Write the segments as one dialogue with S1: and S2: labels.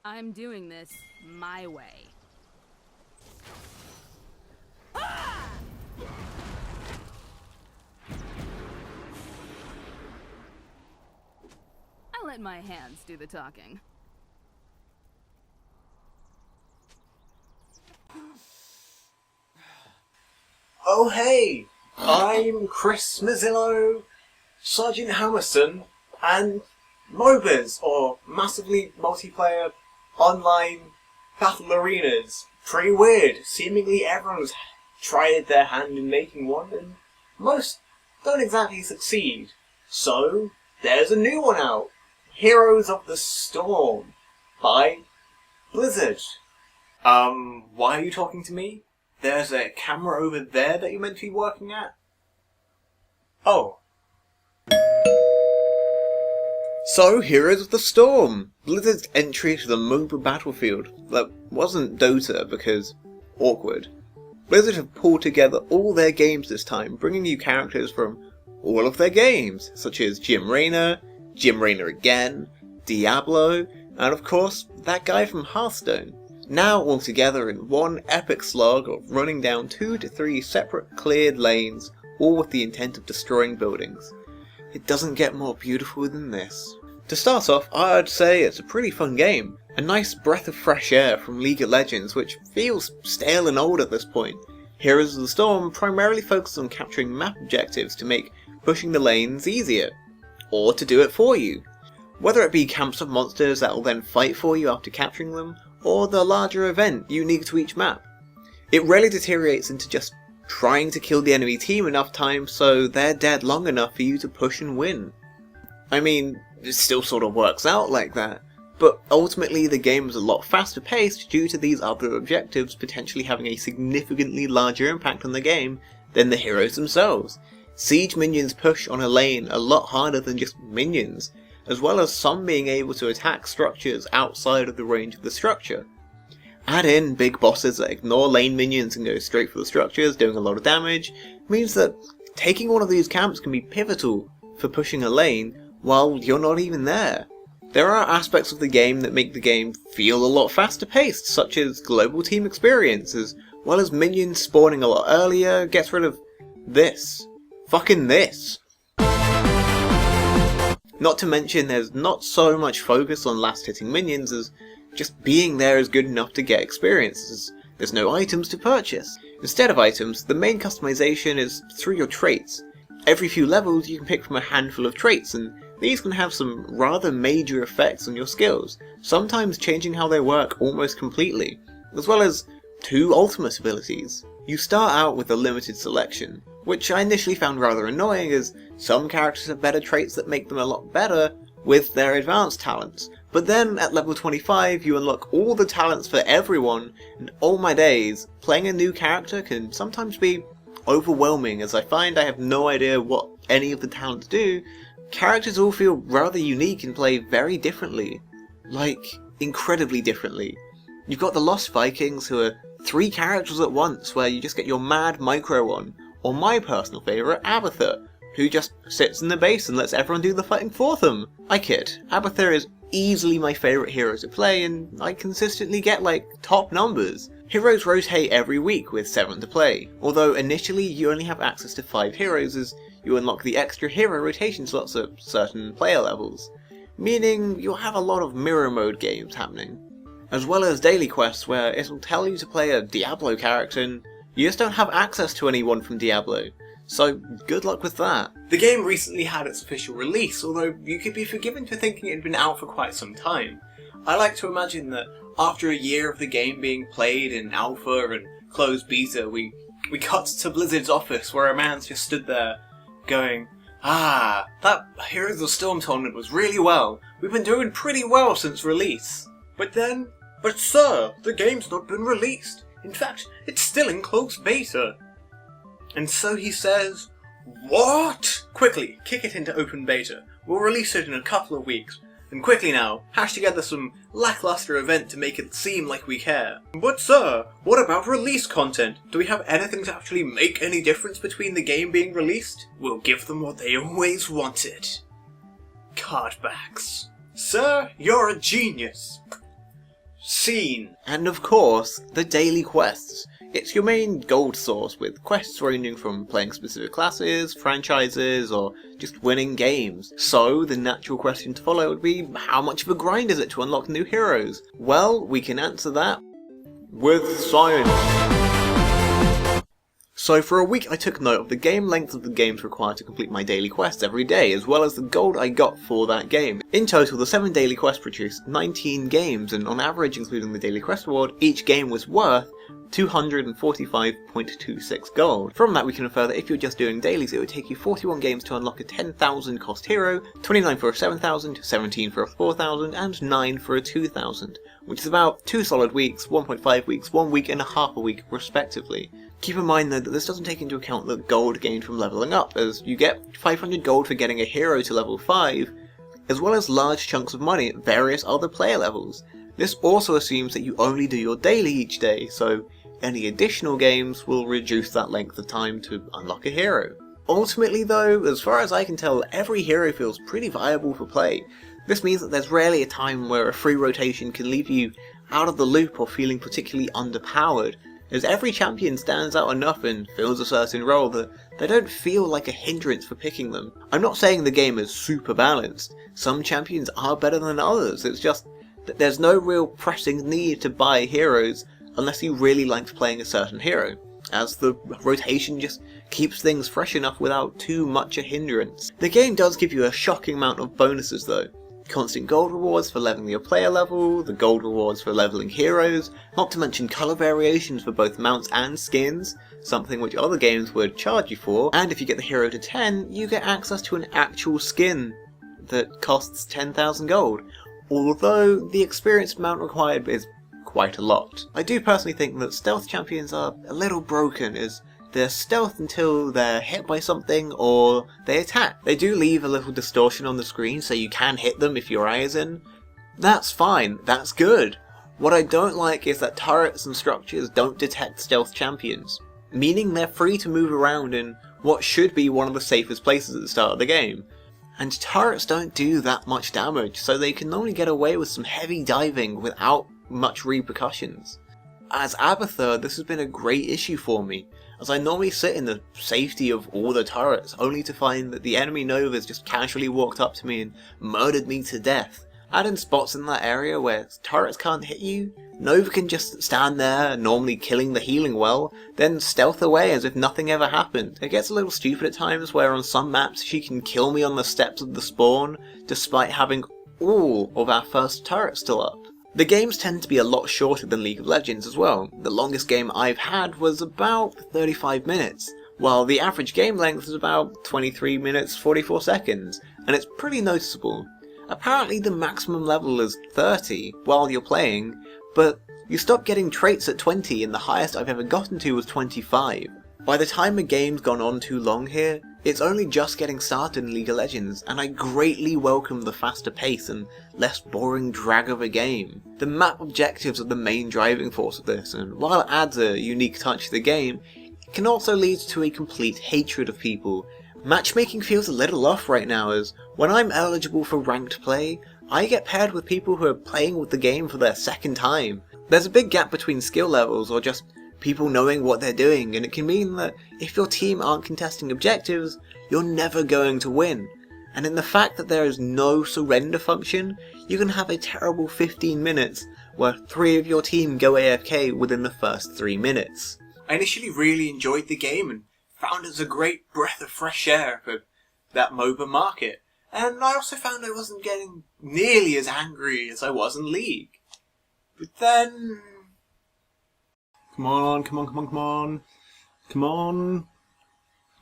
S1: I'm doing this my way. I let my hands do the talking.
S2: Oh hey, I'm Chris Mozillo, Sergeant Hammerson, and MOBAs, or massively multiplayer online battle arenas. Pretty weird. Seemingly everyone's tried their hand in making one, and most don't exactly succeed. So, there's a new one out. Heroes of the Storm by Blizzard. Why are you talking to me? There's a camera over there that you're meant to be working at? Oh. So, Heroes of the Storm! Blizzard's entry to the MOBA battlefield that wasn't Dota because awkward. Blizzard have pulled together all their games this time, bringing you characters from all of their games, such as Jim Raynor again, Diablo, and of course, that guy from Hearthstone. Now all together in one epic slog of running down 2 to 3 separate cleared lanes, all with the intent of destroying buildings. It doesn't get more beautiful than this. To start off, I'd say it's a pretty fun game. A nice breath of fresh air from League of Legends, which feels stale and old at this point. Heroes of the Storm primarily focus on capturing map objectives to make pushing the lanes easier, or to do it for you. Whether it be camps of monsters that will then fight for you after capturing them, or the larger event unique to each map. It rarely deteriorates into just trying to kill the enemy team enough times so they're dead long enough for you to push and win. I mean, it still sort of works out like that, but ultimately the game is a lot faster paced due to these other objectives potentially having a significantly larger impact on the game than the heroes themselves. Siege minions push on a lane a lot harder than just minions, as well as some being able to attack structures outside of the range of the structure. Add in big bosses that ignore lane minions and go straight for the structures, doing a lot of damage, means that taking one of these camps can be pivotal for pushing a lane while you're not even there. There are aspects of the game that make the game feel a lot faster paced, such as global team experience, as well as minions spawning a lot earlier, gets rid of this. Fucking this. Not to mention there's not so much focus on last hitting minions as just being there is good enough to get experience, as there's no items to purchase. Instead of items, the main customization is through your traits. Every few levels you can pick from a handful of traits, and these can have some rather major effects on your skills, sometimes changing how they work almost completely, as well as 2 ultimate abilities. You start out with a limited selection, which I initially found rather annoying as some characters have better traits that make them a lot better with their advanced talents, but then at level 25 you unlock all the talents for everyone, and oh my days, playing a new character can sometimes be overwhelming as I find I have no idea what any of the talents do. Characters all feel rather unique and play very differently. Like, incredibly differently. You've got the Lost Vikings who are 3 characters at once where you just get your mad micro on, or my personal favourite, Abathur, who just sits in the base and lets everyone do the fighting for them. I kid, Abathur is easily my favourite hero to play and I consistently get like top numbers. Heroes rotate every week with 7 to play, although initially you only have access to 5 heroes as you unlock the extra hero rotation slots at certain player levels, meaning you'll have a lot of mirror mode games happening. As well as daily quests where it'll tell you to play a Diablo character and you just don't have access to anyone from Diablo, so good luck with that. The game recently had its official release, although you could be forgiven for thinking it had been out for quite some time. I like to imagine that after a year of the game being played in alpha and closed beta, we got to Blizzard's office where a man just stood there going, "Ah, that Heroes of the Storm tournament was really well. We've been doing pretty well since release." But sir, the game's not been released. In fact, it's still in closed beta. And so he says, "What? Quickly, kick it into open beta. We'll release it in a couple of weeks. And quickly now, hash together some lackluster event to make it seem like we care." "But sir, what about release content? Do we have anything to actually make any difference between the game being released?" "We'll give them what they always wanted. Card backs." "Sir, you're a genius." Scene! And of course, the daily quests. It's your main gold source, with quests ranging from playing specific classes, franchises, or just winning games. So, the natural question to follow would be, how much of a grind is it to unlock new heroes? Well, we can answer that with science. So for a week I took note of the game length of the games required to complete my daily quests every day, as well as the gold I got for that game. In total, the 7 daily quests produced 19 games, and on average, including the daily quest reward, each game was worth 245.26 gold. From that we can infer that if you're just doing dailies, it would take you 41 games to unlock a 10,000 cost hero, 29 for a 7,000, 17 for a 4,000, and 9 for a 2,000, which is about 2 solid weeks, 1.5 weeks, 1 week and a half a week respectively. Keep in mind though that this doesn't take into account the gold gained from leveling up, as you get 500 gold for getting a hero to level 5, as well as large chunks of money at various other player levels. This also assumes that you only do your daily each day, so any additional games will reduce that length of time to unlock a hero. Ultimately though, as far as I can tell, every hero feels pretty viable for play. This means that there's rarely a time where a free rotation can leave you out of the loop or feeling particularly underpowered, as every champion stands out enough and fills a certain role that they don't feel like a hindrance for picking them. I'm not saying the game is super balanced. Some champions are better than others, it's just that there's no real pressing need to buy heroes unless you really liked playing a certain hero, as the rotation just keeps things fresh enough without too much a hindrance. The game does give you a shocking amount of bonuses though. Constant gold rewards for leveling your player level, the gold rewards for leveling heroes, not to mention colour variations for both mounts and skins, something which other games would charge you for, and if you get the hero to 10, you get access to an actual skin that costs 10,000 gold, although the experience amount required is quite a lot. I do personally think that stealth champions are a little broken, as they're stealth until they're hit by something or they attack. They do leave a little distortion on the screen so you can hit them if your eye is in. That's fine, that's good. What I don't like is that turrets and structures don't detect stealth champions, meaning they're free to move around in what should be one of the safest places at the start of the game. And turrets don't do that much damage, so they can normally get away with some heavy diving without much repercussions. As Abathur, this has been a great issue for me, as I normally sit in the safety of all the turrets, only to find that the enemy Novas just casually walked up to me and murdered me to death. Add in spots in that area where turrets can't hit you, Nova can just stand there, normally killing the healing well, then stealth away as if nothing ever happened. It gets a little stupid at times where on some maps she can kill me on the steps of the spawn, despite having all of our first turrets still up. The games tend to be a lot shorter than League of Legends as well. The longest game I've had was about 35 minutes, while the average game length is about 23 minutes 44 seconds, and it's pretty noticeable. Apparently the maximum level is 30 while you're playing, but you stop getting traits at 20 and the highest I've ever gotten to was 25. By the time a game's gone on too long here, it's only just getting started in League of Legends, and I greatly welcome the faster pace and less boring drag of a game. The map objectives are the main driving force of this, and while it adds a unique touch to the game, it can also lead to a complete hatred of people. Matchmaking feels a little off right now, as when I'm eligible for ranked play, I get paired with people who are playing with the game for their second time. There's a big gap between skill levels, or just people knowing what they're doing, and it can mean that if your team aren't contesting objectives, you're never going to win. And in the fact that there is no surrender function, you can have a terrible 15 minutes where 3 of your team go AFK within the first 3 minutes. I initially really enjoyed the game and found it was a great breath of fresh air for that MOBA market, and I also found I wasn't getting nearly as angry as I was in League. But then... Come on, come on, come on, come on. Come on.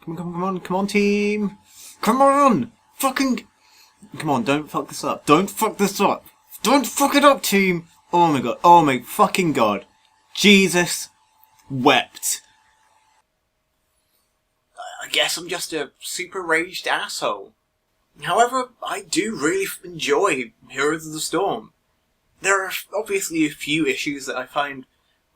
S2: Come on, come on, come on, come on, team. Come on! Fucking... Come on, don't fuck this up. Don't fuck this up. Don't fuck it up, team! Oh my god. Oh my fucking god. Jesus wept. I guess I'm just a super raged asshole. However, I do really enjoy Heroes of the Storm. There are obviously a few issues that I find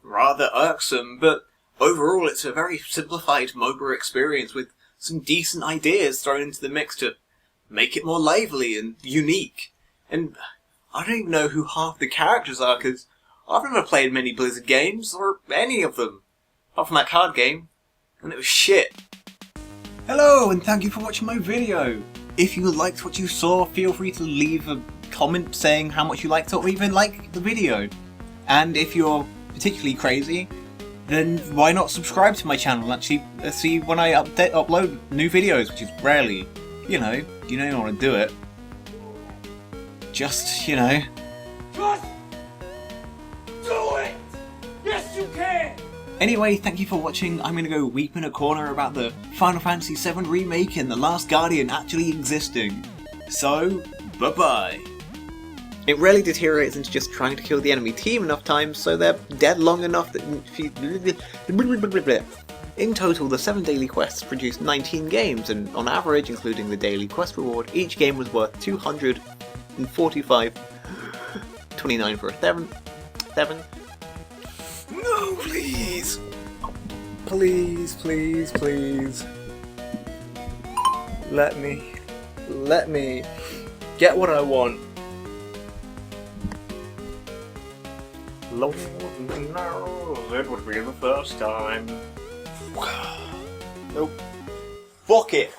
S2: rather irksome, but overall it's a very simplified MOBA experience with some decent ideas thrown into the mix to make it more lively and unique. And I don't even know who half the characters are, because I've never played many Blizzard games, or any of them, apart from that card game, and it was shit. Hello, and thank you for watching my video. If you liked what you saw, feel free to leave a comment saying how much you liked it, or even like the video. And if you're particularly crazy, then why not subscribe to my channel and actually see when I upload new videos, which is rarely. You know you want to do it. Just, you know.
S3: Just do it! Yes, you can!
S2: Anyway, thank you for watching. I'm gonna go weep in a corner about the Final Fantasy VII Remake and The Last Guardian actually existing. So, bye-bye. It rarely deteriorates into just trying to kill the enemy team enough times so they're dead long enough that... In total, the 7 daily quests produced 19 games, and on average, including the daily quest reward, each game was worth 245.29 for a 7. No, please! Please. Let me get what I want. Lord knows it would be the first time. Nope. Fuck it.